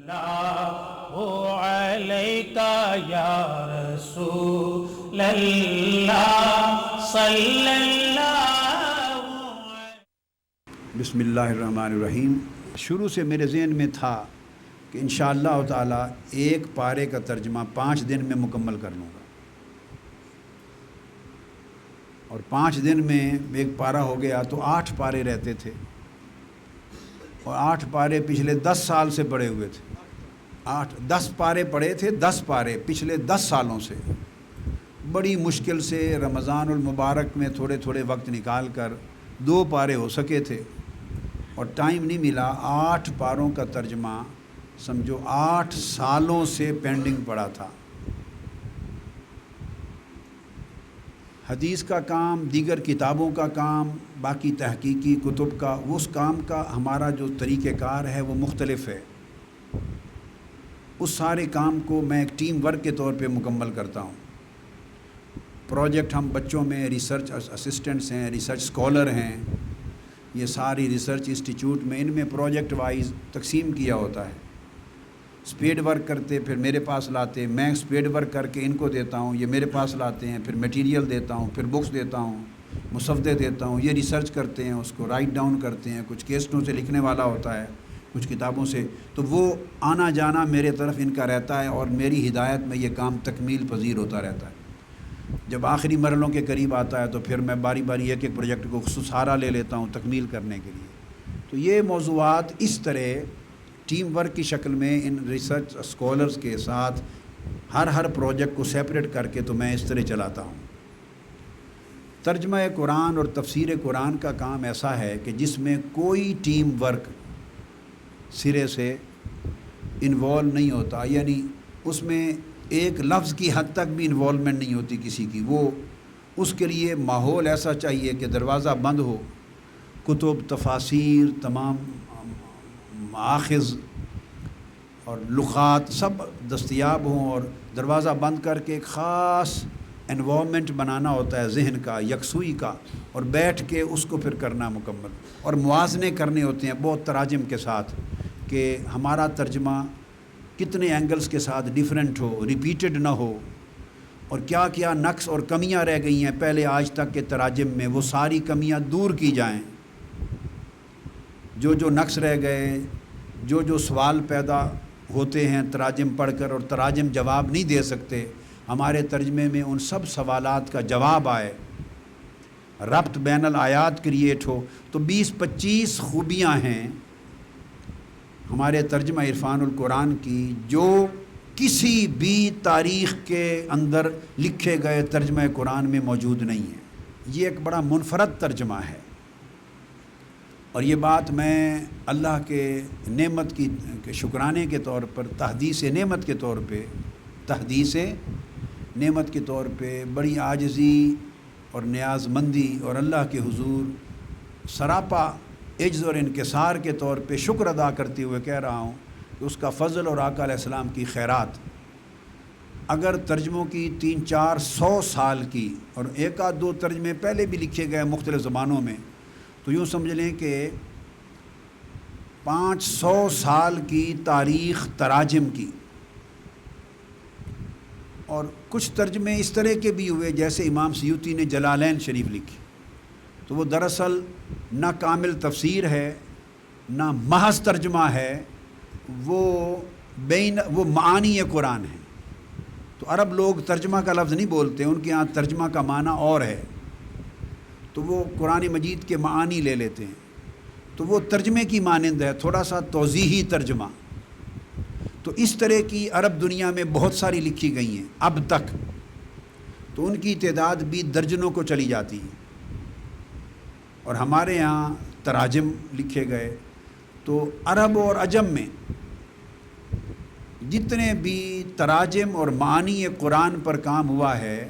اللہ علیکہ یا رسول اللہ صلی اللہ بسم اللہ الرحمن الرحیم۔ شروع سے میرے ذہن میں تھا کہ انشاءاللہ تعالی ایک پارے کا ترجمہ 5 دن میں مکمل کر لوں گا، اور 5 دن میں ایک پارہ ہو گیا تو 8 پارے رہتے تھے، اور 8 پارے پچھلے 10 سال سے پڑھے ہوئے تھے۔ 10 پارے پڑھے تھے، 10 پارے پچھلے 10 سالوں سے بڑی مشکل سے رمضان المبارک میں تھوڑے تھوڑے وقت نکال کر 2 پارے ہو سکے تھے، اور ٹائم نہیں ملا۔ 8 پاروں کا ترجمہ سمجھو 8 سالوں سے پینڈنگ پڑا تھا۔ حدیث کا کام، دیگر کتابوں کا کام، باقی تحقیقی کتب کا، اس کام کا ہمارا جو طریقہ کار ہے وہ مختلف ہے۔ اس سارے کام کو میں ایک ٹیم ورک کے طور پہ مکمل کرتا ہوں۔ پروجیکٹ ہم بچوں میں ریسرچ اسسٹنٹس ہیں، ریسرچ اسکالر ہیں، یہ ساری ریسرچ انسٹیٹیوٹ میں ان میں پروجیکٹ وائز تقسیم کیا ہوتا ہے۔ اسپیڈ ورک کرتے پھر میرے پاس لاتے، میں اسپیڈ ورک کر کے ان کو دیتا ہوں، یہ میرے پاس لاتے ہیں، پھر میٹیریل دیتا ہوں، پھر بکس دیتا ہوں، مسودے دیتا ہوں، یہ ریسرچ کرتے ہیں، اس کو رائٹ ڈاؤن کرتے ہیں، کچھ کیسٹوں سے لکھنے والا ہوتا ہے، کچھ کتابوں سے، تو وہ آنا جانا میرے طرف ان کا رہتا ہے، اور میری ہدایت میں یہ کام تکمیل پذیر ہوتا رہتا ہے۔ جب آخری مرحلوں کے قریب آتا ہے تو پھر میں باری باری ایک ایک پروجیکٹ کو خصوصاً لے لیتا ہوں تکمیل کرنے کے لیے۔ تو یہ موضوعات اس طرح ٹیم ورک کی شکل میں ان ریسرچ اسکالرز کے ساتھ ہر پروجیکٹ کو سیپریٹ کر کے تو میں اس طرح چلاتا ہوں۔ ترجمہ قرآن اور تفسیر قرآن کا کام ایسا ہے کہ جس میں کوئی ٹیم ورک سرے سے انوالو نہیں ہوتا، یعنی اس میں ایک لفظ کی حد تک بھی انوالومنٹ نہیں ہوتی کسی کی۔ وہ اس کے لیے ماحول ایسا چاہیے کہ دروازہ بند ہو، کتب، تفاسیر، تمام مآخذ اور لغات سب دستیاب ہوں، اور دروازہ بند کر کے ایک خاص انوائرمنٹ بنانا ہوتا ہے ذہن کا، یکسوئی کا، اور بیٹھ کے اس کو پھر کرنا مکمل، اور موازنے کرنے ہوتے ہیں بہت تراجم کے ساتھ کہ ہمارا ترجمہ کتنے اینگلز کے ساتھ ڈیفرنٹ ہو، ریپیٹڈ نہ ہو، اور کیا کیا نقص اور کمیاں رہ گئی ہیں پہلے آج تک کے تراجم میں، وہ ساری کمیاں دور کی جائیں۔ جو نقص رہ گئے، جو سوال پیدا ہوتے ہیں تراجم پڑھ کر، اور تراجم جواب نہیں دے سکتے، ہمارے ترجمے میں ان سب سوالات کا جواب آئے، ربط بین الآیات کریٹ ہو۔ تو 20-25 خوبیاں ہیں ہمارے ترجمہ عرفان القرآن کی جو کسی بھی تاریخ کے اندر لکھے گئے ترجمہ قرآن میں موجود نہیں ہے۔ یہ ایک بڑا منفرد ترجمہ ہے، اور یہ بات میں اللہ کے نعمت کی شکرانے کے طور پر، تحدیث نعمت کے طور پہ بڑی عاجزی اور نیاز مندی اور اللہ کے حضور سراپا عجز اور انکسار کے طور پہ شکر ادا کرتے ہوئے کہہ رہا ہوں کہ اس کا فضل اور آقا علیہ السلام کی خیرات، اگر ترجموں کی 300-400 سال کی، اور 1-2 ترجمے پہلے بھی لکھے گئے مختلف زبانوں میں، تو یوں سمجھ لیں کہ 500 سال کی تاریخ تراجم کی۔ اور کچھ ترجمے اس طرح کے بھی ہوئے، جیسے امام سیوطی نے جلالین شریف لکھی، تو وہ دراصل نہ کامل تفسیر ہے، نہ محض ترجمہ ہے، وہ معانی قرآن ہے۔ تو عرب لوگ ترجمہ کا لفظ نہیں بولتے، ان کے ہاں ترجمہ کا معنی اور ہے، تو وہ قرآن مجید کے معانی لے لیتے ہیں، تو وہ ترجمے کی مانند ہے، تھوڑا سا توضیحی ترجمہ۔ تو اس طرح کی عرب دنیا میں بہت ساری لکھی گئی ہیں اب تک، تو ان کی تعداد بھی درجنوں کو چلی جاتی ہے، اور ہمارے یہاں تراجم لکھے گئے۔ تو عرب اور عجم میں جتنے بھی تراجم اور معانی قرآن پر کام ہوا ہے،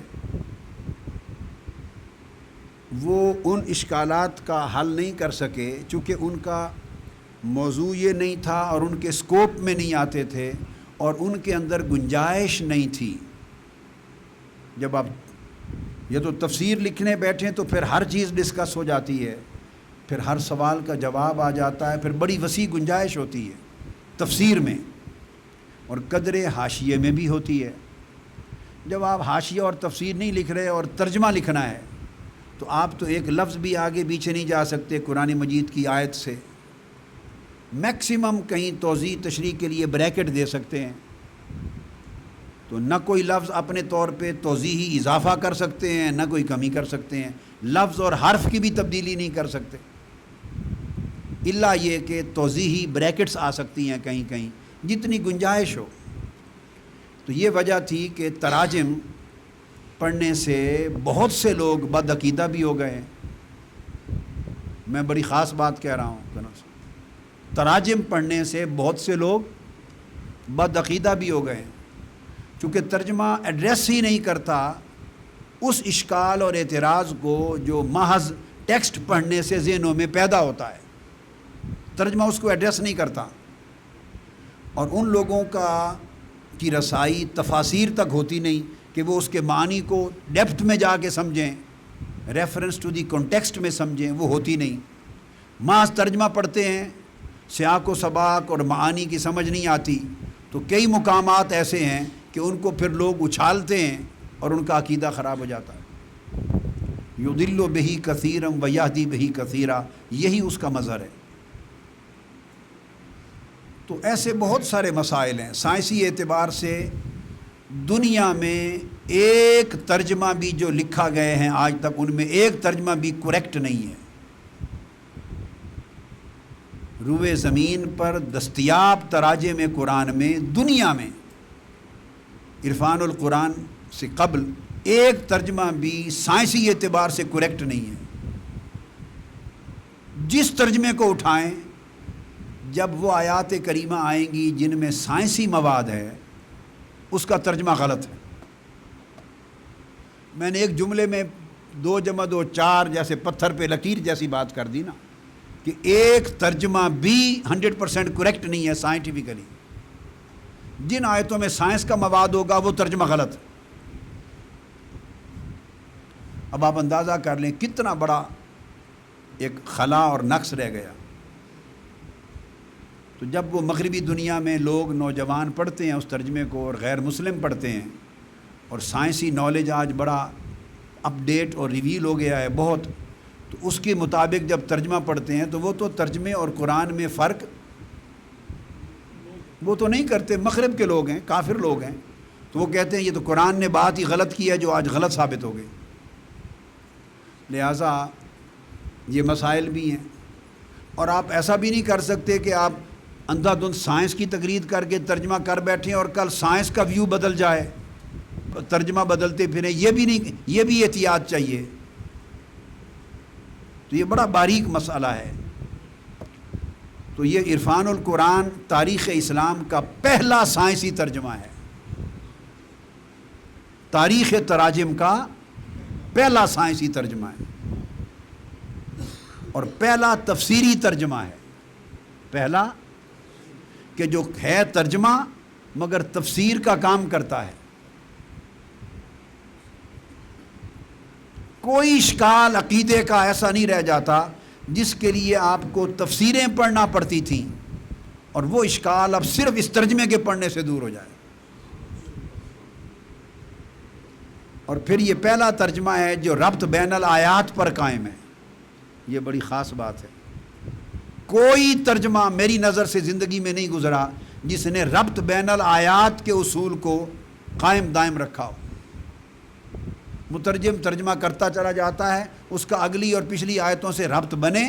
وہ ان اشکالات کا حل نہیں کر سکے، چونکہ ان کا موضوع یہ نہیں تھا، اور ان کے سکوپ میں نہیں آتے تھے، اور ان کے اندر گنجائش نہیں تھی۔ جب آپ یا تو تفسیر لکھنے بیٹھیں تو پھر ہر چیز ڈسکس ہو جاتی ہے، پھر ہر سوال کا جواب آ جاتا ہے، پھر بڑی وسیع گنجائش ہوتی ہے تفسیر میں۔ اور قدر حاشیے میں بھی ہوتی ہے۔ جب آپ حاشیہ اور تفسیر نہیں لکھ رہے اور ترجمہ لکھنا ہے تو آپ تو ایک لفظ بھی آگے پیچھے نہیں جا سکتے قرآن مجید کی آیت سے، میکسیمم کہیں توضیح تشریح کے لیے بریکٹ دے سکتے ہیں، تو نہ کوئی لفظ اپنے طور پہ توضیحی اضافہ کر سکتے ہیں نہ کوئی کمی کر سکتے ہیں، لفظ اور حرف کی بھی تبدیلی نہیں کر سکتے، الا یہ کہ توضیحی بریکٹس آ سکتی ہیں کہیں کہیں جتنی گنجائش ہو۔ تو یہ وجہ تھی کہ تراجم پڑھنے سے بہت سے لوگ بد عقیدہ بھی ہو گئے ہیں۔ میں بڑی خاص بات کہہ رہا ہوں، تراجم پڑھنے سے بہت سے لوگ بد عقیدہ بھی ہو گئے ہیں، چونکہ ترجمہ ایڈریس ہی نہیں کرتا اس اشکال اور اعتراض کو جو محض ٹیکسٹ پڑھنے سے ذہنوں میں پیدا ہوتا ہے، ترجمہ اس کو ایڈریس نہیں کرتا، اور ان لوگوں کی رسائی تفاسیر تک ہوتی نہیں کہ وہ اس کے معنی کو ڈیپتھ میں جا کے سمجھیں، ریفرنس ٹو دی کانٹیکسٹ میں سمجھیں، وہ ہوتی نہیں، محض ترجمہ پڑھتے ہیں، سیاق و سباق اور معانی کی سمجھ نہیں آتی، تو کئی مقامات ایسے ہیں کہ ان کو پھر لوگ اچھالتے ہیں اور ان کا عقیدہ خراب ہو جاتا ہے۔ یضل بہ کثیرا ویہدی بہ کثیرا، یہی اس کا مظہر ہے۔ تو ایسے بہت سارے مسائل ہیں سائنسی اعتبار سے، دنیا میں ایک ترجمہ بھی جو لکھا گئے ہیں آج تک ان میں ایک ترجمہ بھی کریکٹ نہیں ہے۔ روئے زمین پر دستیاب تراجم قرآن میں دنیا میں عرفان القرآن سے قبل ایک ترجمہ بھی سائنسی اعتبار سے کریکٹ نہیں ہے۔ جس ترجمے کو اٹھائیں، جب وہ آیات کریمہ آئیں گی جن میں سائنسی مواد ہے، اس کا ترجمہ غلط ہے۔ میں نے ایک جملے میں 2 + 2 4 جیسے پتھر پہ لکیر جیسی بات کر دی نا، کہ ایک ترجمہ بھی 100% کریکٹ نہیں ہے سائنٹیفکلی۔ جن آیتوں میں سائنس کا مواد ہوگا وہ ترجمہ غلط ہے۔ اب آپ اندازہ کر لیں کتنا بڑا ایک خلا اور نقص رہ گیا۔ تو جب وہ مغربی دنیا میں لوگ نوجوان پڑھتے ہیں اس ترجمے کو اور غیر مسلم پڑھتے ہیں، اور سائنسی نالج آج بڑا اپ ڈیٹ اور ریویل ہو گیا ہے بہت، تو اس کے مطابق جب ترجمہ پڑھتے ہیں تو وہ تو ترجمے اور قرآن میں فرق وہ تو نہیں کرتے، مغرب کے لوگ ہیں، کافر لوگ ہیں، تو وہ کہتے ہیں یہ تو قرآن نے بات ہی غلط کی ہے جو آج غلط ثابت ہو گئی۔ لہٰذا یہ مسائل بھی ہیں، اور آپ ایسا بھی نہیں کر سکتے کہ آپ اندھا دھند سائنس کی تقلید کر کے ترجمہ کر بیٹھیں اور کل سائنس کا ویو بدل جائے، ترجمہ بدلتے پھریں، یہ بھی احتیاط چاہیے۔ تو یہ بڑا باریک مسئلہ ہے۔ تو یہ عرفان القرآن تاریخ اسلام کا پہلا سائنسی ترجمہ ہے، تاریخ تراجم کا پہلا سائنسی ترجمہ ہے، اور پہلا تفسیری ترجمہ ہے، پہلا کہ جو ہے ترجمہ مگر تفسیر کا کام کرتا ہے۔ کوئی اشکال عقیدے کا ایسا نہیں رہ جاتا جس کے لیے آپ کو تفسیریں پڑھنا پڑتی تھیں، اور وہ اشکال اب صرف اس ترجمے کے پڑھنے سے دور ہو جائے۔ اور پھر یہ پہلا ترجمہ ہے جو ربط بین الآیات پر قائم ہے، یہ بڑی خاص بات ہے۔ کوئی ترجمہ میری نظر سے زندگی میں نہیں گزرا جس نے ربط بین الآیات کے اصول کو قائم دائم رکھا ہو۔ مترجم ترجمہ کرتا چلا جاتا ہے، اس کا اگلی اور پچھلی آیتوں سے ربط بنے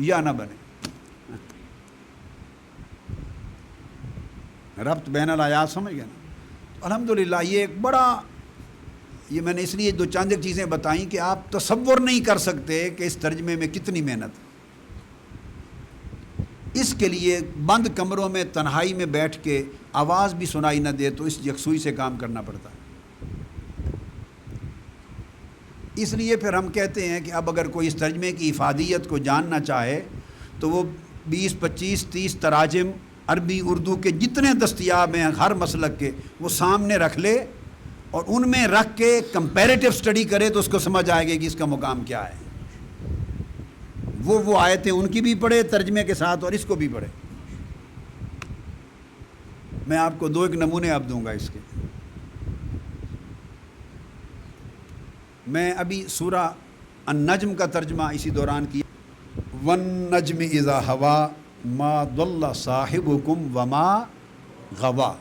یا نہ بنے، ربط بین الآیات سمجھ گئے نا۔ الحمدللہ یہ ایک بڑا، یہ میں نے اس لیے دو چند ایک چیزیں بتائیں کہ آپ تصور نہیں کر سکتے کہ اس ترجمے میں کتنی محنت۔ اس کے لیے بند کمروں میں تنہائی میں بیٹھ کے آواز بھی سنائی نہ دے تو اس یکسوئی سے کام کرنا پڑتا ہے۔ اس لیے پھر ہم کہتے ہیں کہ اب اگر کوئی اس ترجمے کی افادیت کو جاننا چاہے تو وہ 20 25 30 تراجم عربی اردو کے جتنے دستیاب ہیں ہر مسلک کے، وہ سامنے رکھ لے اور ان میں رکھ کے کمپیریٹیو سٹڈی کرے تو اس کو سمجھ آئے گا کہ اس کا مقام کیا ہے۔ وہ آیتیں ان کی بھی پڑھے ترجمے کے ساتھ اور اس کو بھی پڑھے۔ میں آپ کو 2 نمونے اب دوں گا اس کے. میں ابھی سورہ النجم کا ترجمہ اسی دوران کیا. وَالنَّجْمِ إِذَا هَوَىٰ مَا ضَلَّ صَاحِبُكُمْ وَمَا غَوَىٰ.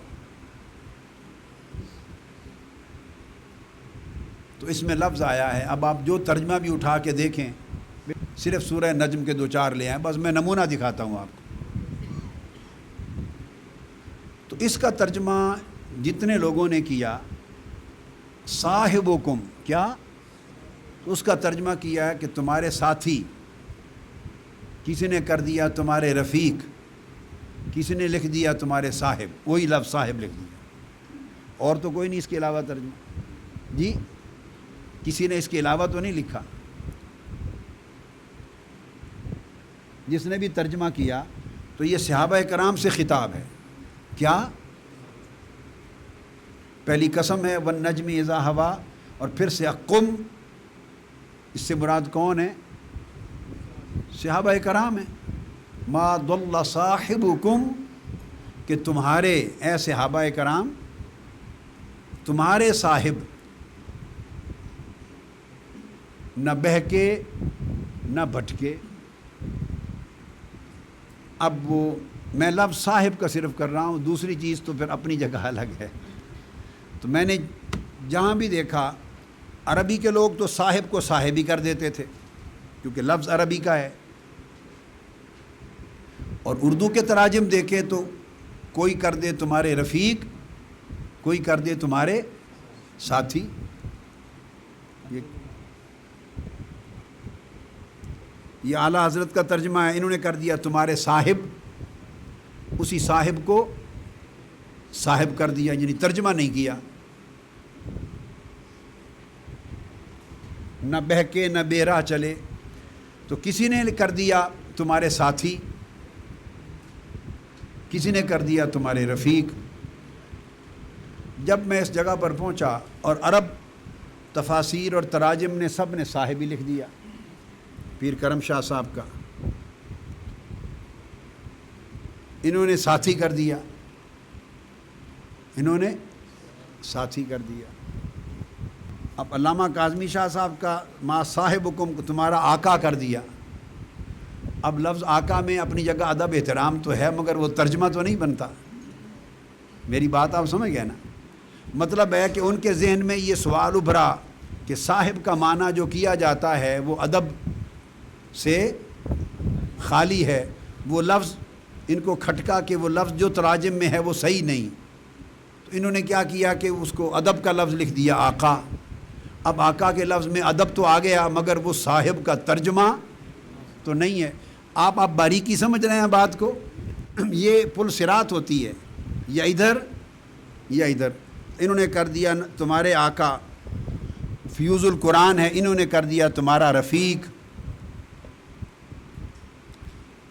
تو اس میں لفظ آیا ہے. اب آپ جو ترجمہ بھی اٹھا کے دیکھیں صرف سورہ نجم کے 2-4 لے آئیں, بس میں نمونہ دکھاتا ہوں آپ کو. تو اس کا ترجمہ جتنے لوگوں نے کیا صاحبکم, کیا تو اس کا ترجمہ کیا ہے کہ تمہارے ساتھی. کسی نے کر دیا تمہارے رفیق, کسی نے لکھ دیا تمہارے صاحب, وہی لفظ صاحب لکھ دیا, اور تو کوئی نہیں اس کے علاوہ ترجمہ. جی کسی نے اس کے علاوہ تو نہیں لکھا. جس نے بھی ترجمہ کیا تو یہ صحابہ کرام سے خطاب ہے. کیا پہلی قسم ہے والنجم اذا ہوا, اور پھر سے قم, اس سے مراد کون ہے؟ صحابہ کرام ہیں. ما ضل صاحبکم, کہ تمہارے اے صحابہ کرام تمہارے صاحب نہ بہکے نہ بھٹکے. اب وہ میں لفظ صاحب کا صرف کر رہا ہوں, دوسری چیز تو پھر اپنی جگہ الگ ہے. تو میں نے جہاں بھی دیکھا عربی کے لوگ تو صاحب کو صاحب ہی کر دیتے تھے کیونکہ لفظ عربی کا ہے, اور اردو کے تراجم دیکھے تو کوئی کر دے تمہارے رفیق, کوئی کر دے تمہارے ساتھی. یہ اعلیٰ حضرت کا ترجمہ ہے. انہوں نے کر دیا تمہارے صاحب, اسی صاحب کو صاحب کر دیا, یعنی ترجمہ نہیں کیا. نہ بہکے نہ بے راہ چلے. تو کسی نے کر دیا تمہارے ساتھی, کسی نے کر دیا تمہارے رفیق. جب میں اس جگہ پر پہنچا اور عرب تفاسیر اور تراجم نے سب نے صاحب ہی لکھ دیا. پیر کرم شاہ صاحب کا انہوں نے ساتھی کر دیا, انہوں نے ساتھی کر دیا. اب علامہ کاظمی شاہ صاحب کا ما صاحبکم کو تمہارا آقا کر دیا. اب لفظ آقا میں اپنی جگہ ادب احترام تو ہے, مگر وہ ترجمہ تو نہیں بنتا. میری بات آپ سمجھ گئے نا؟ مطلب ہے کہ ان کے ذہن میں یہ سوال ابھرا کہ صاحب کا معنی جو کیا جاتا ہے وہ ادب سے خالی ہے. وہ لفظ ان کو کھٹکا کہ وہ لفظ جو تراجم میں ہے وہ صحیح نہیں. تو انہوں نے کیا کیا کہ اس کو ادب کا لفظ لکھ دیا آقا. اب آقا کے لفظ میں ادب تو آ گیا مگر وہ صاحب کا ترجمہ تو نہیں ہے. آپ باریکی سمجھ رہے ہیں بات کو؟ یہ پل صراط ہوتی ہے, یا ادھر یا ادھر. انہوں نے کر دیا تمہارے آقا, فیوز القرآن ہے, انہوں نے کر دیا تمہارا رفیق.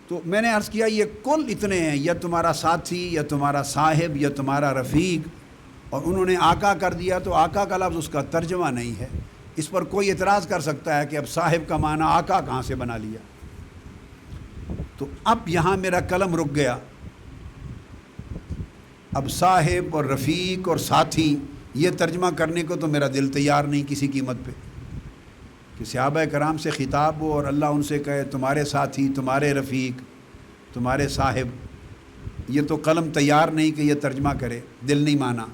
تو میں نے عرض کیا یہ کل اتنے ہیں, یا تمہارا ساتھی یا تمہارا صاحب یا تمہارا رفیق, اور انہوں نے آقا کر دیا تو آقا کا لفظ اس کا ترجمہ نہیں ہے. اس پر کوئی اعتراض کر سکتا ہے کہ اب صاحب کا معنی آقا کہاں سے بنا لیا. تو اب یہاں میرا قلم رک گیا. اب صاحب اور رفیق اور ساتھی یہ ترجمہ کرنے کو تو میرا دل تیار نہیں کسی قیمت پہ, کہ صحابہ کرام سے خطاب ہو اور اللہ ان سے کہے تمہارے ساتھی, تمہارے رفیق, تمہارے صاحب. یہ تو قلم تیار نہیں کہ یہ ترجمہ کرے, دل نہیں مانا.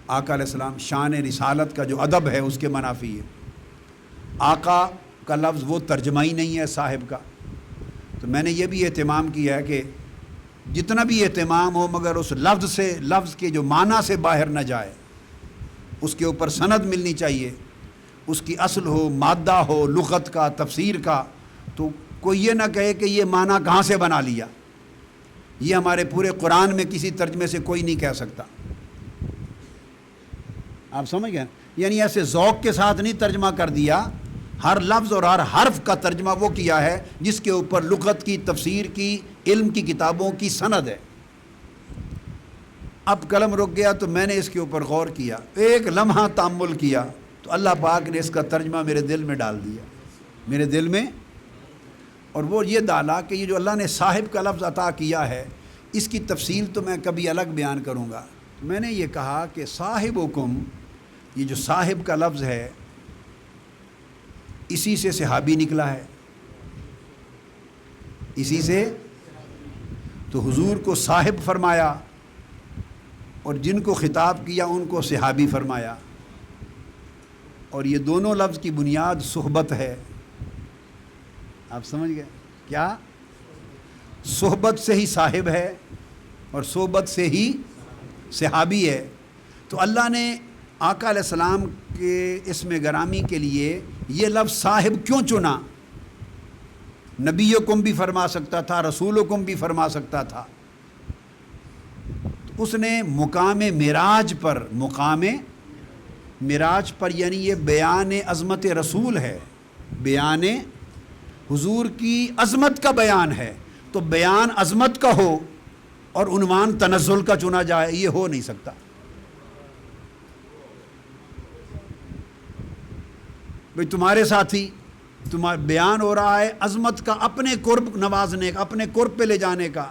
آقا علیہ السلام شان رسالت کا جو ادب ہے اس کے منافی ہے. آقا کا لفظ وہ ترجمہ ہی نہیں ہے صاحب کا. تو میں نے یہ بھی اہتمام کیا ہے کہ جتنا بھی اہتمام ہو مگر اس لفظ کے جو معنی سے باہر نہ جائے, اس کے اوپر سند ملنی چاہیے, اس کی اصل ہو, مادہ ہو, لغت کا, تفسیر کا. تو کوئی یہ نہ کہے کہ یہ معنی کہاں سے بنا لیا. یہ ہمارے پورے قرآن میں کسی ترجمے سے کوئی نہیں کہہ سکتا. آپ سمجھ گئے؟ یعنی ایسے ذوق کے ساتھ نہیں ترجمہ کر دیا, ہر لفظ اور ہر حرف کا ترجمہ وہ کیا ہے جس کے اوپر لغت کی, تفسیر کی, علم کی کتابوں کی سند ہے. اب قلم رک گیا تو میں نے اس کے اوپر غور کیا, ایک لمحہ تأمل کیا, تو اللہ پاک نے اس کا ترجمہ میرے دل میں ڈال دیا, میرے دل میں. اور وہ یہ ڈالا کہ یہ جو اللہ نے صاحب کا لفظ عطا کیا ہے اس کی تفصیل تو میں کبھی الگ بیان کروں گا. میں نے یہ کہا کہ صاحبکم، یہ جو صاحب کا لفظ ہے اسی سے صحابی نکلا ہے، اسی سے. تو حضور کو صاحب فرمایا اور جن کو خطاب کیا ان کو صحابی فرمایا، اور یہ دونوں لفظ کی بنیاد صحبت ہے. آپ سمجھ گئے کیا؟ صحبت سے ہی صاحب ہے اور صحبت سے ہی صحابی ہے. تو اللہ نے آقا علیہ السلام کے اسم گرامی کے لیے یہ لفظ صاحب کیوں چنا؟ نبیکم بھی فرما سکتا تھا، رسولکم بھی فرما سکتا تھا. تو اس نے مقام معراج پر یعنی یہ بیان عظمت رسول ہے، بیان حضور کی عظمت کا بیان ہے، تو بیان عظمت کا ہو اور عنوان تنزل کا چنا جائے، یہ ہو نہیں سکتا. بھئی تمہارے ساتھی تمہارا بیان ہو رہا ہے عظمت کا، اپنے قرب نوازنے کا، اپنے قرب پہ لے جانے کا.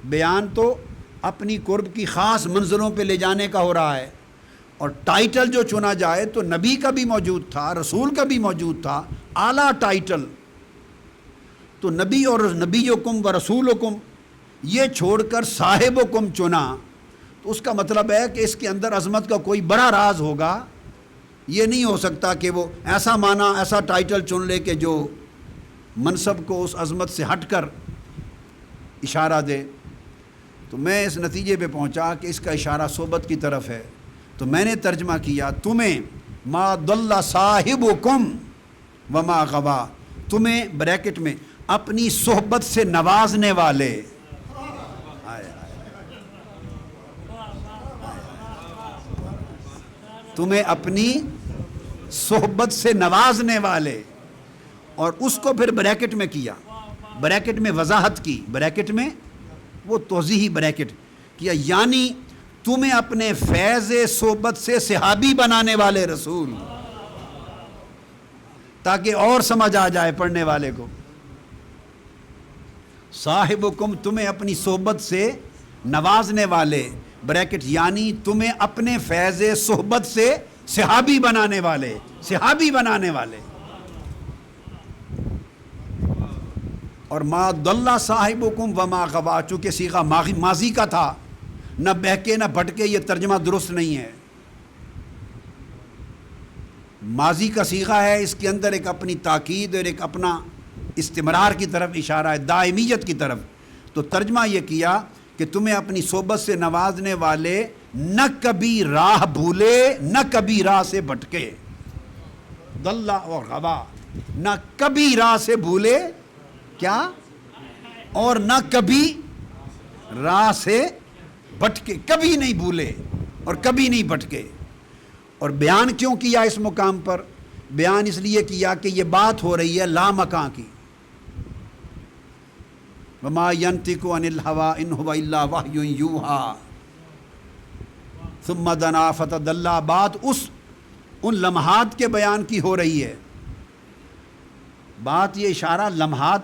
بیان تو اپنی قرب کی خاص منزلوں پہ لے جانے کا ہو رہا ہے، اور ٹائٹل جو چنا جائے تو نبی کا بھی موجود تھا، رسول کا بھی موجود تھا، اعلیٰ ٹائٹل. تو نبی اور نبیکم و رسولکم یہ چھوڑ کر صاحبکم چنا، تو اس کا مطلب ہے کہ اس کے اندر عظمت کا کوئی بڑا راز ہوگا. یہ نہیں ہو سکتا کہ وہ ایسا معنی ایسا ٹائٹل چن لے کہ جو منصب کو اس عظمت سے ہٹ کر اشارہ دے. تو میں اس نتیجے پہ پہنچا کہ اس کا اشارہ صحبت کی طرف ہے. تو میں نے ترجمہ کیا تمہیں ما ضل صاحبکم وما غوا، تمہیں بریکٹ میں اپنی صحبت سے نوازنے والے، تمہیں اپنی صحبت سے نوازنے والے، اور اس کو پھر بریکٹ میں کیا، بریکٹ میں وضاحت کی، بریکٹ میں وہ توضیحی بریکٹ کیا، یعنی تمہیں اپنے فیض صحبت سے صحابی بنانے والے رسول، تاکہ اور سمجھ آ جائے پڑھنے والے کو. صاحبکم تمہیں اپنی صحبت سے نوازنے والے، بریکٹ یعنی تمہیں اپنے فیض صحبت سے صحابی بنانے والے، صحابی بنانے والے. اور ما ضل صاحبکم وما غوا، چونکہ صیغہ ماضی کا تھا، نہ بہکے نہ بھٹکے، یہ ترجمہ درست نہیں ہے. ماضی کا صیغہ ہے، اس کے اندر ایک اپنی تاکید اور ایک اپنا استمرار کی طرف اشارہ ہے، دائمیت کی طرف. تو ترجمہ یہ کیا کہ تمہیں اپنی صحبت سے نوازنے والے نہ کبھی راہ بھولے نہ کبھی راہ سے بھٹکے. ضل اور غوا، نہ کبھی راہ سے بھولے کیا، اور نہ کبھی راہ سے بھٹکے، کبھی نہیں بھولے اور کبھی نہیں بھٹکے. اور بیان کیوں کیا اس مقام پر؟ بیان اس لیے کیا کہ یہ بات ہو رہی ہے لامکاں کی. وما ينطق عن الهوى ان هو الا وحی یوحی ثم دنا فتدلی، بات ان لمحات کے بیان کی ہو رہی ہے. بات یہ اشارہ لمحات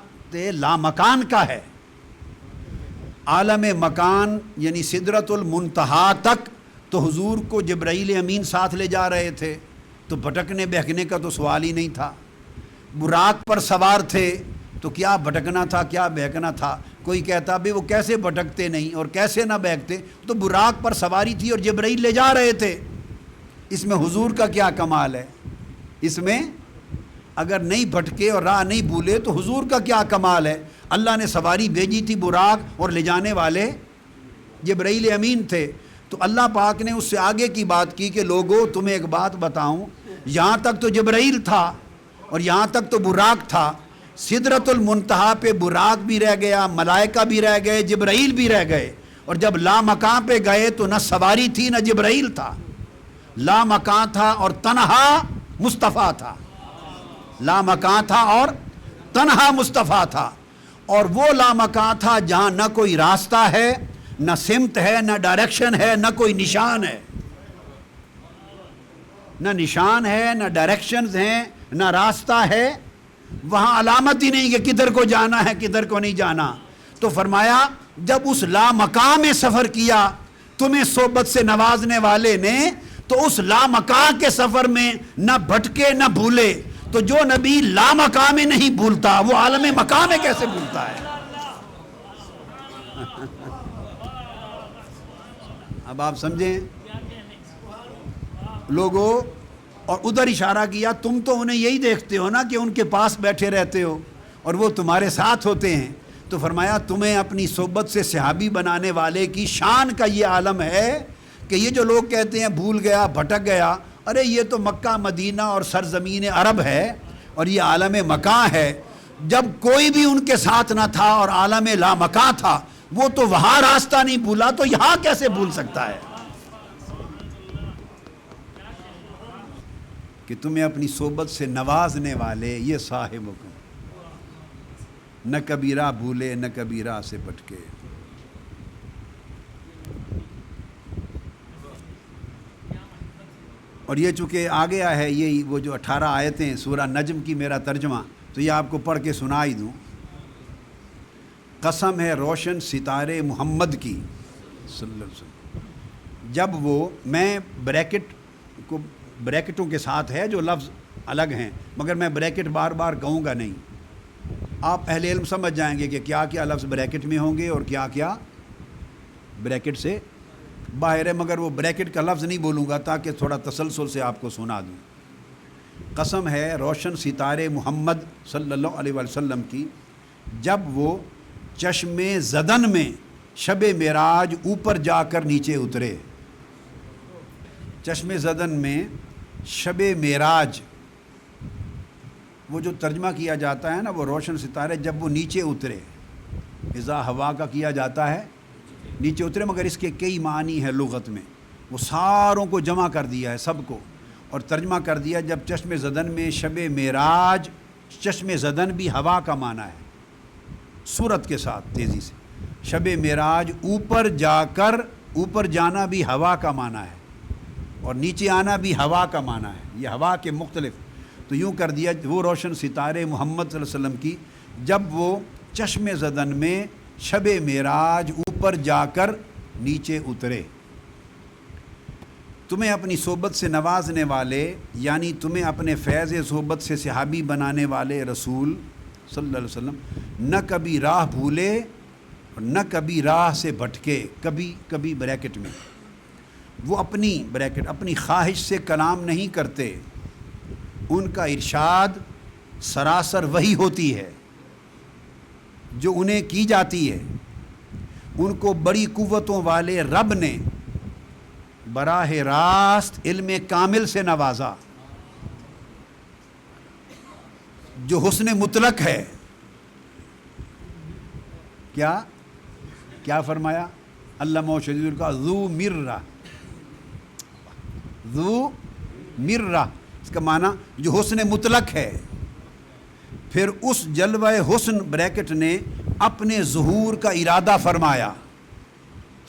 لامکان کا ہے. عالم مکان یعنی سدرۃ المنتہا تک تو حضور کو جبرائیل امین ساتھ لے جا رہے تھے، تو بھٹکنے بہکنے کا تو سوال ہی نہیں تھا. براق پر سوار تھے تو کیا بھٹکنا تھا، کیا بہکنا تھا؟ کوئی کہتا بھی وہ کیسے بھٹکتے نہیں اور کیسے نہ بہکتے، تو براق پر سواری تھی اور جبرائیل لے جا رہے تھے. اس میں حضور کا کیا کمال ہے؟ اس میں اگر نہیں بھٹکے اور راہ نہیں بھولے تو حضور کا کیا کمال ہے؟ اللہ نے سواری بھیجی تھی براق، اور لے جانے والے جبرائیل امین تھے. تو اللہ پاک نے اس سے آگے کی بات کی کہ لوگوں تمہیں ایک بات بتاؤں، یہاں تک تو جبرائیل تھا اور یہاں تک تو براق تھا، سدرۃ المنتہا پہ براق بھی رہ گیا، ملائکہ بھی رہ گئے، جبرائیل بھی رہ گئے. اور جب لامکان پہ گئے تو نہ سواری تھی نہ جبرائیل تھا، لامکان تھا اور تنہا مصطفیٰ تھا، لامکان تھا اور تنہا مصطفیٰ تھا. اور وہ لامکان تھا جہاں نہ کوئی راستہ ہے، نہ سمت ہے، نہ ڈائریکشن ہے، نہ کوئی نشان ہے، نہ نشان ہے، نہ ڈائریکشنز ہیں، نہ راستہ ہے. وہاں علامت ہی نہیں کہ کدھر کو جانا ہے کدھر کو نہیں جانا. تو فرمایا جب اس لامکاں میں سفر کیا تمہیں صحبت سے نوازنے والے نے، تو اس لامکاں کے سفر میں نہ بھٹکے نہ بھولے، تو جو نبی لامکاں میں نہیں بھولتا وہ عالم مکاں میں کیسے بھولتا ہے؟ اب آپ سمجھیں لوگوں، اور ادھر اشارہ کیا تم تو انہیں یہی دیکھتے ہو نا کہ ان کے پاس بیٹھے رہتے ہو اور وہ تمہارے ساتھ ہوتے ہیں، تو فرمایا تمہیں اپنی صحبت سے صحابی بنانے والے کی شان کا یہ عالم ہے کہ یہ جو لوگ کہتے ہیں بھول گیا بھٹک گیا، ارے یہ تو مکہ مدینہ اور سرزمین عرب ہے اور یہ عالم مکاں ہے، جب کوئی بھی ان کے ساتھ نہ تھا اور عالم لا مکاں تھا، وہ تو وہاں راستہ نہیں بھولا تو یہاں کیسے بھول سکتا ہے؟ کہ تمہیں اپنی صحبت سے نوازنے والے یہ صاحب حکم، نہ کبھی راہ بھولے نہ کبھی راہ سے بھٹکے۔ اور یہ چونکہ آ گیا ہے، یہی وہ جو 18 آیتیں سورہ نجم کی میرا ترجمہ، تو یہ آپ کو پڑھ کے سنا ہی دوں۔ قسم ہے روشن ستارے محمد کی صلی اللہ علیہ وسلم، جب وہ، میں بریکٹ کو بریکٹوں کے ساتھ ہے جو لفظ الگ ہیں، مگر میں بریکٹ بار بار کہوں گا نہیں، آپ اہل علم سمجھ جائیں گے کہ کیا کیا لفظ بریکٹ میں ہوں گے اور کیا کیا بریکٹ سے باہر ہے، مگر وہ بریکٹ کا لفظ نہیں بولوں گا تاکہ تھوڑا تسلسل سے آپ کو سنا دوں۔ قسم ہے روشن ستارے محمد صلی اللہ علیہ وسلم کی، جب وہ چشم زدن میں شب معراج اوپر جا کر نیچے اترے۔ چشم زدن میں شب معراج، وہ جو ترجمہ کیا جاتا ہے نا وہ روشن ستارے، جب وہ نیچے اترے، اذا ہوا کا کیا جاتا ہے نیچے اترے، مگر اس کے کئی معنی ہیں لغت میں، وہ ساروں کو جمع کر دیا ہے سب کو اور ترجمہ کر دیا جب چشم زدن میں شب معراج، چشم زدن بھی ہوا کا معنی ہے صورت کے ساتھ تیزی سے، شب معراج اوپر جا کر، اوپر جانا بھی ہوا کا معنی ہے اور نیچے آنا بھی ہوا کا معنی ہے، یہ ہوا کے مختلف، تو یوں کر دیا وہ روشن ستارے محمد صلی اللہ علیہ وسلم کی جب وہ چشم زدن میں شب معراج اوپر جا کر نیچے اترے۔ تمہیں اپنی صحبت سے نوازنے والے، یعنی تمہیں اپنے فیض صحبت سے صحابی بنانے والے رسول صلی اللہ علیہ وسلم نہ کبھی راہ بھولے اور نہ کبھی راہ سے بھٹکے، کبھی کبھی بریکٹ میں، وہ اپنی بریکٹ اپنی خواہش سے کلام نہیں کرتے، ان کا ارشاد سراسر وحی ہوتی ہے جو انہیں کی جاتی ہے، ان کو بڑی قوتوں والے رب نے براہ راست علم کامل سے نوازا جو حسن مطلق ہے۔ کیا فرمایا علامہ شدید کا ذو مرہ، اس کا معنی جو حسن مطلق ہے۔ پھر اس جلوہ حسن بریکٹ نے اپنے ظہور کا ارادہ فرمایا،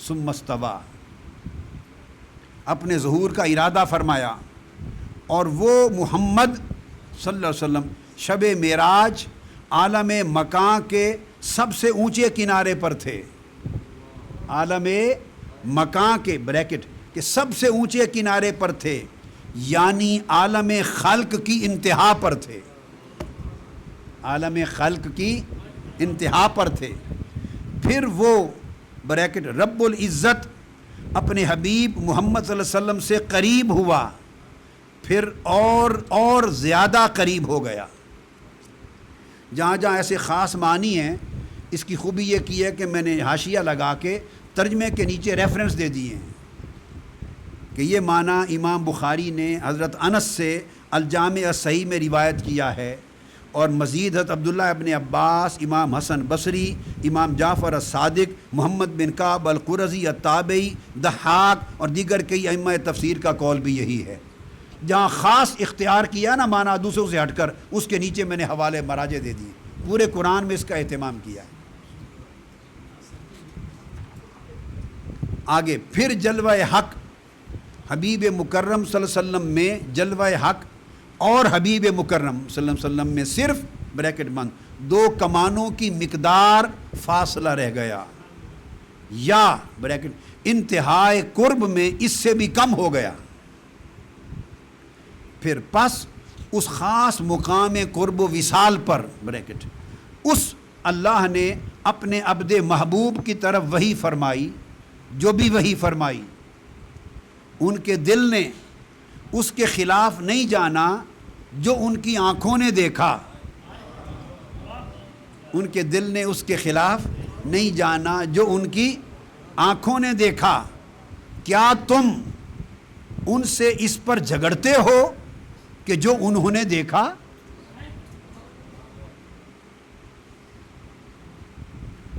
ثم استویٰ، اپنے ظہور کا ارادہ فرمایا، اور وہ محمد صلی اللہ علیہ وسلم شب معراج عالم مکاں کے سب سے اونچے کنارے پر تھے، عالم مکاں کے بریکٹ کے سب سے اونچے کنارے پر تھے، یعنی عالم خلق کی انتہا پر تھے، عالم خلق کی انتہا پر تھے۔ پھر وہ بریکٹ رب العزت اپنے حبیب محمد صلی اللہ علیہ وسلم سے قریب ہوا، پھر اور زیادہ قریب ہو گیا۔ جہاں جہاں ایسے خاص معنی ہیں، اس کی خوبی یہ کی ہے کہ میں نے حاشیہ لگا کے ترجمے کے نیچے ریفرنس دے دیے ہیں کہ یہ معنی امام بخاری نے حضرت انس سے الجامع الصحیح میں روایت کیا ہے، اور مزید حضرت عبداللہ ابن عباس، امام حسن بصری، امام جعفر الصادق، محمد بن کعب القرظی التابعی، ضحاک اور دیگر کئی ائمہ تفسیر کا قول بھی یہی ہے۔ جہاں خاص اختیار کیا نا معنی دوسروں سے ہٹ کر، اس کے نیچے میں نے حوالے مراجع دے دیے، پورے قرآن میں اس کا اہتمام کیا ہے۔ آگے پھر جلوہ حق حبیب مکرم صلی اللہ علیہ وسلم میں، جلوہ حق اور حبیب مکرم صلی اللہ علیہ وسلم میں صرف بریکٹ بند 2 کمانوں کی مقدار فاصلہ رہ گیا، یا بریکٹ انتہائے قرب میں اس سے بھی کم ہو گیا. پھر پس اس خاص مقام قرب و وصال پر بریکٹ اس اللہ نے اپنے عبد محبوب کی طرف وحی فرمائی، جو بھی وحی فرمائی ان کے دل نے اس کے خلاف نہیں جانا جو ان کی آنکھوں نے دیکھا. ان کے دل نے اس کے خلاف نہیں جانا جو ان کی آنکھوں نے دیکھا. کیا تم ان سے اس پر جھگڑتے ہو کہ جو انہوں نے دیکھا؟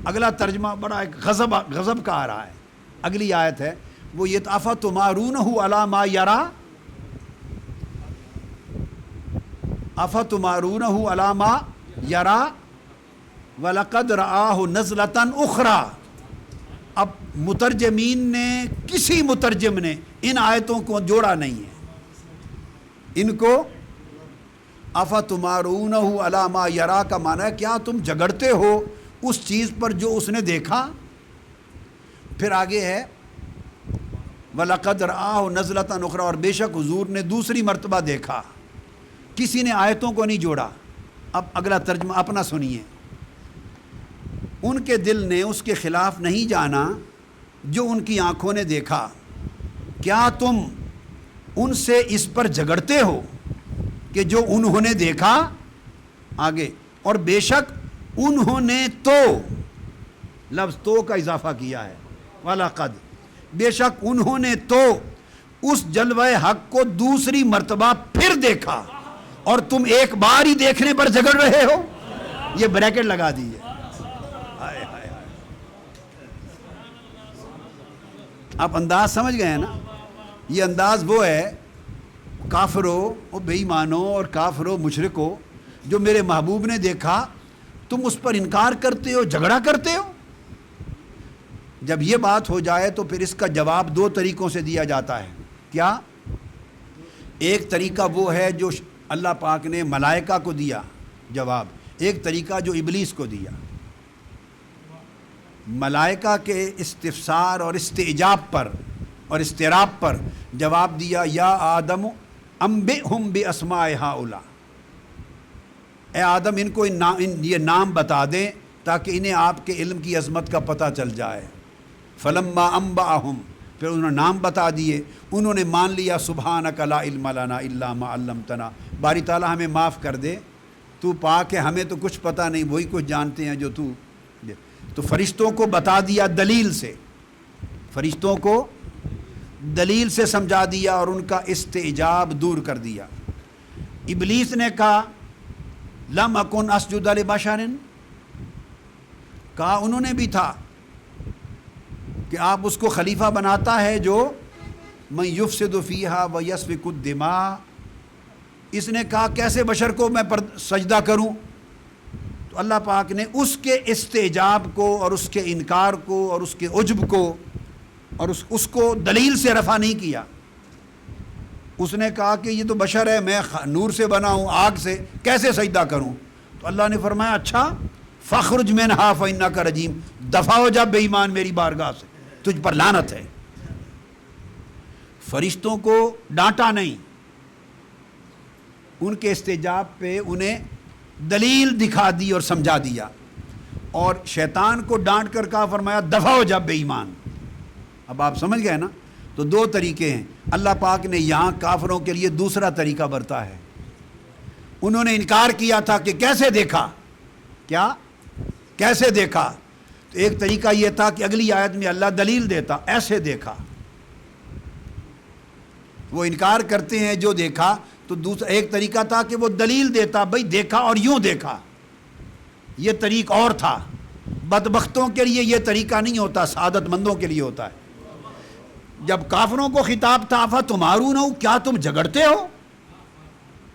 اگلا ترجمہ بڑا ایک غضب کا آ رہا ہے. اگلی آیت ہے وہ یہ افتمارونہ علی ما یرا، افتمارونہ علی ما یرا وَلَقَدْ رَآهُ نَزْلَةً أُخْرَى. اب مترجمین نے، کسی مترجم نے ان آیتوں کو جوڑا نہیں ہے. ان کو اَفَتُمَارُونَهُ عَلَى مَا يَرَا کا معنی ہے کیا تم جھگڑتے ہو اس چیز پر جو اس نے دیکھا. پھر آگے ہے وَلَقَدْ رَآهُ نَزْلَةً أُخْرَى، اور بے شک حضور نے دوسری مرتبہ دیکھا. کسی نے آیتوں کو نہیں جوڑا. اب اگلا ترجمہ اپنا سنیے. ان کے دل نے اس کے خلاف نہیں جانا جو ان کی آنکھوں نے دیکھا. کیا تم ان سے اس پر جھگڑتے ہو کہ جو انہوں نے دیکھا. آگے اور بے شک انہوں نے تو، لفظ تو کا اضافہ کیا ہے، وَلَقَدْ، بے شک انہوں نے تو اس جلوہ حق کو دوسری مرتبہ پھر دیکھا اور تم ایک بار ہی دیکھنے پر جھگڑ رہے ہو. یہ بریکٹ لگا دیجیے. آپ انداز سمجھ گئے ہیں نا. یہ انداز وہ ہے کافروں اور بے ایمانوں اور کافروں مشرکوں جو میرے محبوب نے دیکھا تم اس پر انکار کرتے ہو، جھگڑا کرتے ہو. جب یہ بات ہو جائے تو پھر اس کا جواب دو طریقوں سے دیا جاتا ہے. کیا؟ ایک طریقہ وہ ہے جو اللہ پاک نے ملائکہ کو دیا جواب، ایک طریقہ جو ابلیس کو دیا. ملائکہ کے استفسار اور استعجاب پر اور استراب پر جواب دیا یا آدم انبئہم باسماء ہؤلاء، اے آدم ان کو یہ نام بتا دیں تاکہ انہیں آپ کے علم کی عظمت کا پتہ چل جائے. فلما انبأہم، پھر انہوں نے نام بتا دیے. انہوں نے مان لیا سبحانک لا علم لنا الا ما علمتنا، باری تعالیٰ ہمیں معاف کر دے، تو پاک ہے، ہمیں تو کچھ پتہ نہیں، وہی کچھ جانتے ہیں جو تو فرشتوں کو بتا دیا دلیل سے، فرشتوں کو دلیل سے سمجھا دیا اور ان کا استعجاب دور کر دیا. ابلیس نے کہا لم اکن اسجد لبشر، کہا انہوں نے بھی تھا کہ آپ اس کو خلیفہ بناتا ہے جو من یفسد فیہا ویسفک الدماء. اس نے کہا کیسے بشر کو میں سجدہ کروں؟ تو اللہ پاک نے اس کے استعجاب کو اور اس کے انکار کو اور اس کے عجب کو اور اس کو دلیل سے رفع نہیں کیا. اس نے کہا کہ یہ تو بشر ہے، میں نور سے بنا ہوں، آگ سے، کیسے سجدہ کروں؟ تو اللہ نے فرمایا اچھا فخرج منہا فانک رجیم، دفع ہو جا بے ایمان میری بارگاہ سے، تجھ پر لعنت ہے. فرشتوں کو ڈانٹا نہیں، ان کے استعجاب پہ انہیں دلیل دکھا دی اور سمجھا دیا. اور شیطان کو ڈانٹ کر کہا، فرمایا دفع ہو جا بے ایمان. اب آپ سمجھ گئے نا. تو دو طریقے ہیں. اللہ پاک نے یہاں کافروں کے لیے دوسرا طریقہ برتا ہے. انہوں نے انکار کیا تھا کہ کیسے دیکھا، کیا کیسے دیکھا؟ تو ایک طریقہ یہ تھا کہ اگلی آیت میں اللہ دلیل دیتا، ایسے دیکھا. وہ انکار کرتے ہیں جو دیکھا، تو دوسرا ایک طریقہ تھا کہ وہ دلیل دیتا، بھئی دیکھا اور یوں دیکھا. یہ طریق اور تھا. بدبختوں کے لیے یہ طریقہ نہیں ہوتا، سعادت مندوں کے لیے ہوتا ہے. جب کافروں کو خطاب تھا افتمارون، کیا تم جھگڑتے ہو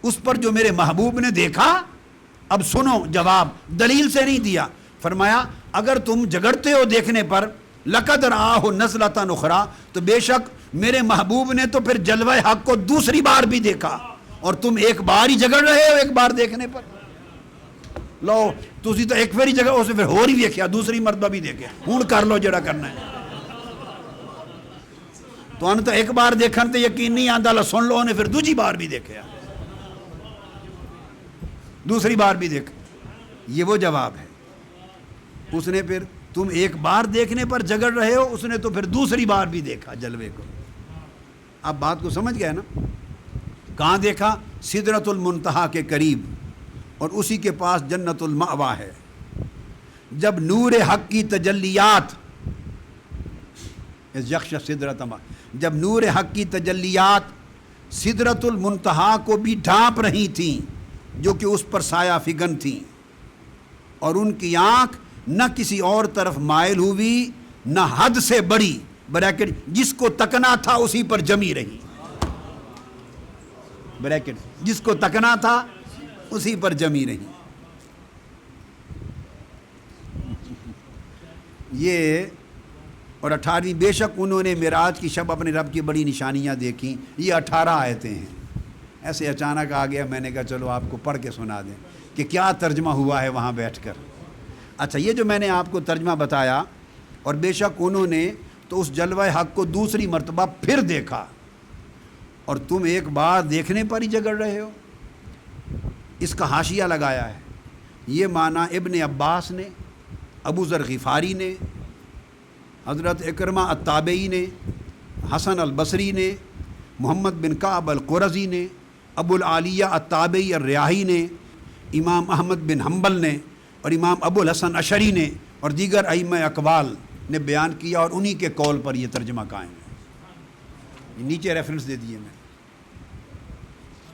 اس پر جو میرے محبوب نے دیکھا؟ اب سنو جواب، دلیل سے نہیں دیا. فرمایا اگر تم جھگڑتے ہو دیکھنے پر، لقد رآہ نزلۃ اخری، تو بے شک میرے محبوب نے تو پھر جلوہ حق کو دوسری بار بھی دیکھا، اور تم ایک بار ہی جھگڑ رہے ہو ایک بار دیکھنے پر. لو تسی تو ایک واری جگہ اسے پھر ہور ہی ویکھیا دوسری مرتبہ بھی دیکھیا ہن کر لو جڑا کرنا ہے تو ان تو ایک بار دیکھن تے یقین نہیں آندا لا سن لو انہیں پھر دوسری بار بھی دیکھیا دوسری بار بھی دیکھ یہ وہ جواب ہے اس نے پھر تم ایک بار دیکھنے پر جگڑ رہے ہو اس نے تو پھر دوسری بار بھی دیکھا جلوے کو آپ بات کو سمجھ گئے نا کہاں دیکھا سدرۃ المنتہا کے قریب اور اسی کے پاس جنت المأوا ہے جب نور حق کی تجلیات یخش سدرۃ جب نور حق کی تجلیات سدرۃ المنتہا کو بھی ڈھانپ رہی تھیں جو کہ اس پر سایہ فگن تھیں اور ان کی آنکھ نہ کسی اور طرف مائل ہوئی نہ حد سے بڑی بریکٹ جس کو تکنا تھا اسی پر جمی رہی بریکٹ جس کو تکنا تھا اسی پر جمی رہی یہ اور 18ویں بے شک انہوں نے معراج کی شب اپنے رب کی بڑی نشانیاں دیکھیں یہ 18 آیتیں ہیں ایسے اچانک آ گیا میں نے کہا چلو آپ کو پڑھ کے سنا دیں کہ کیا ترجمہ ہوا ہے وہاں بیٹھ کر اچھا یہ جو میں نے آپ کو ترجمہ بتایا اور بے شک انہوں نے تو اس جلوہ حق کو دوسری مرتبہ پھر دیکھا اور تم ایک بار دیکھنے پر ہی جگڑ رہے ہو اس کا حاشیہ لگایا ہے یہ معنی ابن عباس نے ابو ذر غفاری نے حضرت اکرمہ التابعی نے حسن البصری نے محمد بن کعب القرظی نے ابو العالیہ التابعی الریاحی نے امام احمد بن حنبل نے اور امام ابو الحسن اشعری نے اور دیگر ائمہ اقوال نے بیان کیا اور انہی کے قول پر یہ ترجمہ قائم ہے نیچے ریفرنس دے دیے میں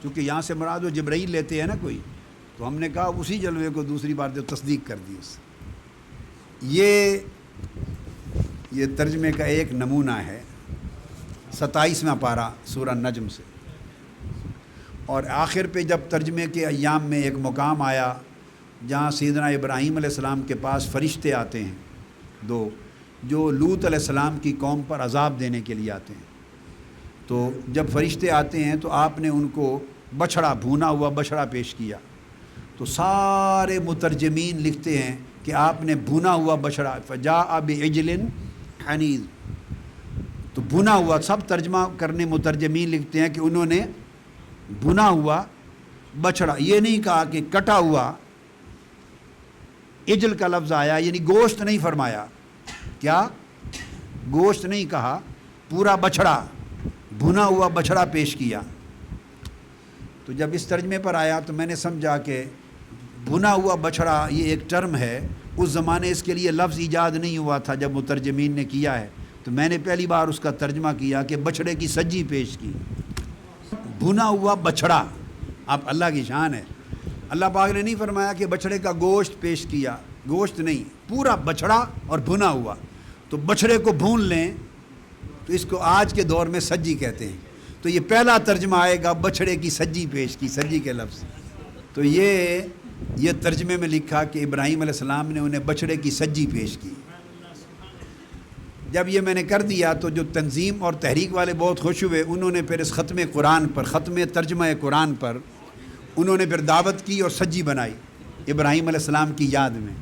چونکہ یہاں سے مراد و جبرائیل لیتے ہیں نا کوئی تو ہم نے کہا اسی جلوے کو دوسری بار جو تصدیق کر دی اس یہ ترجمے کا ایک نمونہ ہے 27واں پارہ سورہ نجم سے اور آخر پہ جب ترجمے کے ایام میں ایک مقام آیا جہاں سیدنا ابراہیم علیہ السلام کے پاس فرشتے آتے ہیں دو جو لوط علیہ السلام کی قوم پر عذاب دینے کے لیے آتے ہیں تو جب فرشتے آتے ہیں تو آپ نے ان کو بچھڑا بھونا ہوا بچھڑا پیش کیا تو سارے مترجمین لکھتے ہیں کہ آپ نے بھونا ہوا بچھڑا فجاء بعجل حنیذ تو بھونا ہوا سب ترجمہ کرنے مترجمین لکھتے ہیں کہ انہوں نے بھنا ہوا بچھڑا یہ نہیں کہا کہ کٹا ہوا اجل کا لفظ آیا یعنی گوشت نہیں فرمایا کیا گوشت نہیں کہا پورا بچھڑا بھنا ہوا بچھڑا پیش کیا تو جب اس ترجمے پر آیا تو میں نے سمجھا کہ بھنا ہوا بچھڑا یہ ایک ٹرم ہے اس زمانے اس کے لیے لفظ ایجاد نہیں ہوا تھا جب مترجمین نے کیا ہے تو میں نے پہلی بار اس کا ترجمہ کیا کہ بچھڑے کی سجی پیش کی بھنا ہوا بچھڑا آپ اللہ کی شان ہے اللہ پاک نے نہیں فرمایا کہ بچھڑے کا گوشت پیش کیا گوشت نہیں پورا بچھڑا اور بھنا ہوا تو بچھڑے کو بھون لیں تو اس کو آج کے دور میں سجی کہتے ہیں تو یہ پہلا ترجمہ آئے گا بچھڑے کی سجی پیش کی سجی کے لفظ تو یہ ترجمے میں لکھا کہ ابراہیم علیہ السلام نے انہیں بچھڑے کی سجی پیش کی جب یہ میں نے کر دیا تو جو تنظیم اور تحریک والے بہت خوش ہوئے انہوں نے پھر اس ختم قرآن پر ختم ترجمہ قرآن پر انہوں نے پھر دعوت کی اور سجی بنائی ابراہیم علیہ السلام کی یاد میں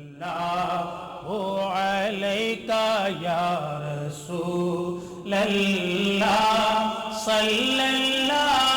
اللہ علیکہ یا رسول اللہ صلی اللہ